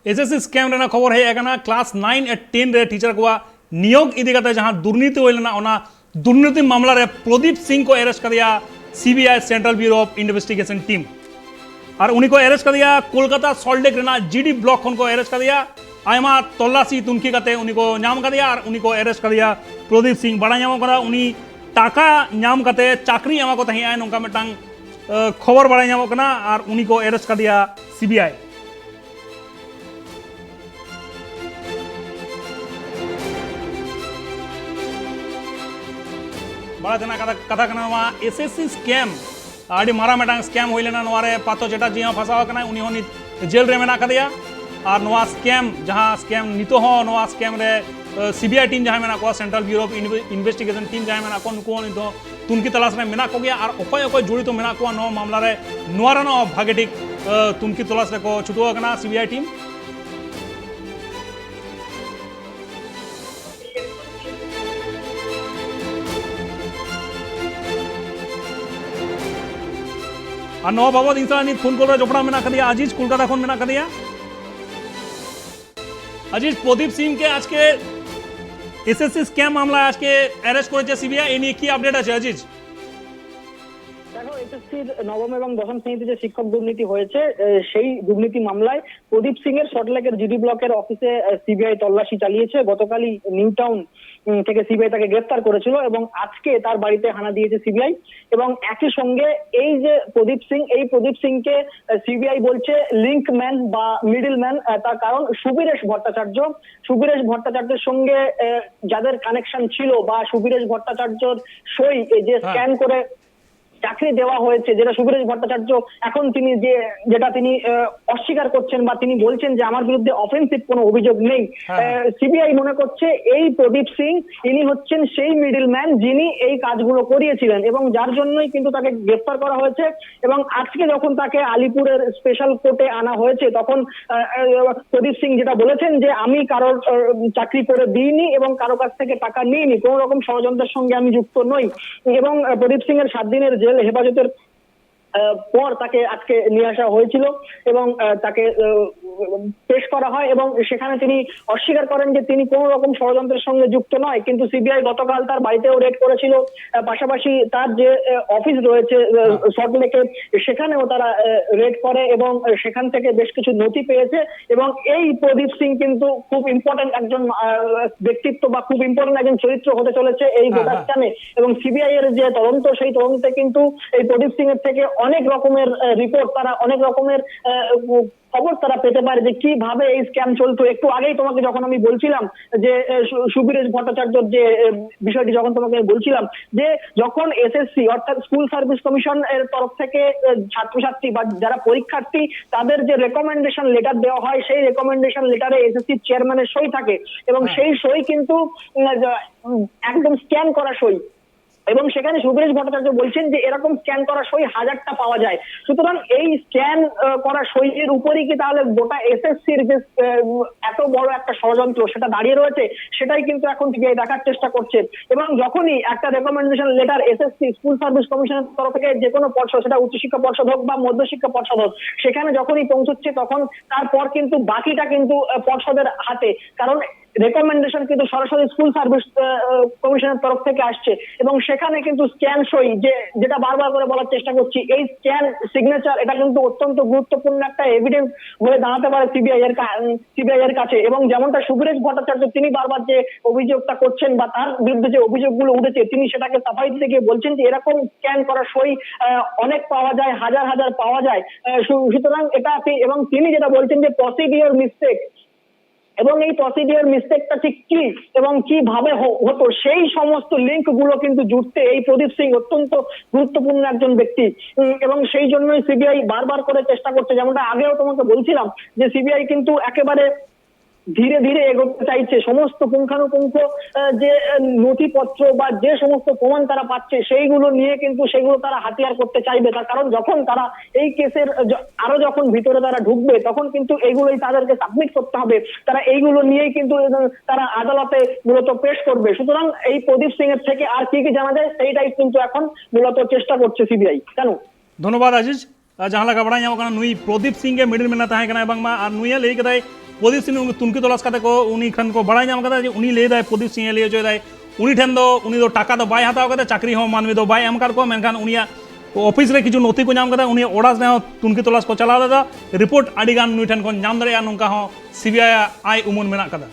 SSC scam Raina खबर है एगना class 9 और 10 रे टीचर को नियोग इदी कते जहां दुर्नीति होइलना ओना दुर्नीति मामला रे प्रदीप सिंह को अरेस्ट कर दिया CBI central bureau of investigation team और उन्हीं को अरेस्ट कर दिया कोलकाता सॉल्टलेक रेना जीडी ब्लॉक खन को अरेस्ट कर दिया आयमा तल्लाशी तुनखी कते उन्हीं को नाम कर दिया और उन्हीं को अरेस्ट कर दिया प्रदीप सिंह बड़ा नाम करा उन्हीं टाका नाम कते चाकरी एमा को तही आय नोंका मिटांग खबर बड़ा नाम कना और उन्हीं को अरेस्ट कर दिया सीबीआई बड़ा जना कथा कना एसएससी स्कैम आड़ी मारा मेटांग स्कैम होइले ना नवारे पातो चेटार्जी फसावा कना उनी होनी जेल रे मेना कदिया और नवा स्कैम जहां स्कैम नितो हो नवा स्कैम रे सीबीआई टीम जहां मेना को central bureau of investigation team जहां मेना को नुको नितो तुनकी तलाश रे मेना को गया और ओकोय ओकोय जुड़ी तो मेना को नो मामला रे नवारा नो भागे ठीक तुनकी तलाश रे को छुटुआ कना सीबीआई टीम और नवा बाबा इंसान फोन कर जोपड़ा मेना कर आजीज कोलकाता खन मेना कर अजीज प्रदीप सिंह के आज के एसएससी स्कैम मामला आज के अरेस्ट করেছে সিবিআই এই নিয়ে কি আপডেট আছে আজিজ দেখো এসএসসির নবম এবং দশম শ্রেণীতে যে শিক্ষক দুর্নীতি হয়েছে সেই দুর্নীতি মামলায় প্রদীপ সিং এর সল্টলেকের জিডি ব্লকের অফিসে সিবিআই তল্লাশি চালিয়েছে গতকালই নিউ টাউন থেকে সিবিআই তাকে গ্রেফতার করেছিল এবং আজকে তার বাড়িতে হানা দিয়েছে সিবিআই এবং একই সঙ্গে এই যে প্রদীপ সিংকে সিবিআই বলছে লিংক ম্যান বা মিডল ম্যান তার কারণ সুবীরেশ ভট্টাচার্যের সঙ্গে যাদের কানেকশন ছিল বা সুবীরেশ ভট্টাচার্যর সই যে স্ক্যান করে চাকরি দেওয়া হয়েছে যেটা সুবীরেশ ভট্টাচার্য এখন তিনি যেটা তিনি অস্বীকার করছেন বা তিনি বলছেন যে আমার বিরুদ্ধে অফেন্সিভ কোনো অভিযোগ নেই সিবিআই মনে করছে এই প্রদীপ সিং ইনি হচ্ছেন সেই মিডল ম্যান যিনি এই কাজগুলো করিয়েছিলেন এবং যার জন্যই কিন্তু তাকে গ্রেফতার করা হয়েছে এবং আজকে যখন তাকে আলিপুরের স্পেশাল কোর্টে আনা হয়েছে তখন প্রদীপ সিং যেটা বলেছেন যে আমি কারোর চাকরি করে দিইনি এবং কারো কাছ থেকে টাকা নিইনি কোনো রকম ষড়যন্ত্রের সঙ্গে আমি যুক্ত নই এবং প্রদীপ সিং এর 7 দিনের জেল হেফাজতের পর তাকে আজকে নিয়ে আসা হয়েছিল এবং তাকে পেশ করা হয় এবং সেখানে তিনি অস্বীকার করেন যে তিনি কোনো রকম ষড়যন্ত্রের সঙ্গে যুক্ত নয় কিন্তু সিবিআই গতকাল তার বাড়িতেও রেড করেছিল পাশাপাশি তার যে অফিস রয়েছে সল্টলেকে সেখানেও তারা রেড করে এবং সেখান থেকে বেশ কিছু নথি পেয়েছে এবং এই প্রদীপ সিং কিন্তু খুব ইম্পর্টেন্ট একজন ব্যক্তিত্ব বা খুব ইম্পর্টেন্ট একজন চরিত্র হতে চলেছে এই গোটা স্ক্যামে এবং সিবিআই এর যে তদন্ত সেই তদন্তে কিন্তু এই প্রদীপ সিং এর থেকে অনেক রকমের রিপোর্ট তারা অনেক রকমের খবর তারা পেতে পারে যে কিভাবে এই স্ক্যাম চলতো একটু আগেই তোমাকে যখন আমি বলছিলাম যে সুবীরেশ ভট্টাচার্যর যে বিষয়টি যখন তোমাকে বলছিলাম যে যখন এসএসসি অর্থাৎ স্কুল সার্ভিস কমিশন এর তরফ থেকে ছাত্রছাত্রী বা যারা পরীক্ষার্থী তাদের যে রেকমেন্ডেশন লেটার দেওয়া হয় সেই রেকমেন্ডেশন লেটারে এসএসসি চেয়ারম্যানের সই থাকে এবং সেই সই কিন্তু একদম স্ক্যান করা সই এবং সেখানে সুবীরেশ ভট্টাচার্য বলছেন যে এরকম স্ক্যান করা সই 1000টা পাওয়া যায় সুতরাং এই স্ক্যান করা সইয়ের উপরই কি তাহলে গোটা এসএসসির যে এত বড় একটা ষড়যন্ত্র সেটা দাঁড়িয়ে রয়েছে সেটাই কিন্তু এখন থেকে দেখার চেষ্টা করছে এবং যখনই একটা recommendation letter SSC school service কমিশনের তরফ থেকে যে কোনো পর্ষদ সেটা উচ্চশিক্ষা পর্ষদ হোক বা মধ্যশিক্ষা পর্ষদ হোক সেখানে যখনই পৌঁছচ্ছে তখন তারপর কিন্তু বাকিটা কিন্তু পর্ষদের হাতে কারণ রেকমেন্ডেশন কিন্তু সরাসরি স্কুল সার্ভিস কমিশনের তরফ থেকে আসছে এবং সেখানে কিন্তু স্ক্যান সই যেটা বারবার করে বলার চেষ্টা করছি এই স্ক্যান সিগনেচার এটা কিন্তু অত্যন্ত গুরুত্বপূর্ণ একটা এভিডেন্স হয়ে দাঁড়াতে পারে সিবিআই এর কাছে এবং যেমনটা সুবীরেশ ভট্টাচার্য তিনি বারবার যে অভিযোগটা করছেন বা তার বিরুদ্ধে যে অভিযোগগুলো উঠেছে তিনি সেটাকে সাফাই দিতে গিয়ে বলছেন যে এরকম স্ক্যান করা সই অনেক পাওয়া যায় হাজার হাজার পাওয়া যায় সুতরাং এটা এবং তিনি যেটা বলছেন যে প্রসিডিওর মিস্টেক এবং এই প্রসিডিওর মিস্টেকটা ঠিক কি এবং কিভাবে হতো সেই সমস্ত লিঙ্ক গুলো কিন্তু জুড়তে এই প্রদীপ সিং অত্যন্ত গুরুত্বপূর্ণ একজন ব্যক্তি এবং সেই জন্যই সিবিআই বারবার করে চেষ্টা করছে যেমনটা আগেও তোমাকে বলছিলাম যে সিবিআই কিন্তু একেবারে ধীরে ধীরে এগোতে চাইছে সমস্ত পুঙ্খানুপুঙ্খ যে নথিপত্র বা যে সমস্ত প্রমাণ তারা পাচ্ছে সেইগুলো নিয়ে কিন্তু সেগুলো তারা হাতিয়ার করতে চাইবে তার কারণ যখন তারা এই কেসের আরো যখন ভিতরে তারা ঢুকবে তখন কিন্তু এইগুলোই তাদেরকে সাবমিট করতে হবে তারা এইগুলো নিয়েই কিন্তু তারা আদালতে মূলত পেশ করবে সুতরাং এই প্রদীপ সিং এর থেকে আর কি কি জানা যায় সেইটাই কিন্তু এখন মূলত চেষ্টা করছে সিবিআই কেন ধন্যবাদ আজিজ जहाँ लगा बड़ा यहाँ नुई प्रदीप सिंह के मिडिल में ना तहे कना बंग मा नुई ले कदाई प्रदीप सिंह तुनकी तलाश करते को उनी खान को बड़ा नाम कदा जे उनी ले दाय प्रदीप सिंह ले होय उनी ठेन दो उनी दो टाका दो बाय हताव कदा चाकरी हो मानवी दो बाय एम कर को मेनखान उनिया ऑफिस रे किछु नथि को नाम कदा उनी ओडास ने तुनकी तलाश को चला दा रिपोर्ट आड़ी गान नुई ठेन को नाम दरे नोंका हो सीबीआई आय उमन मेना कदा।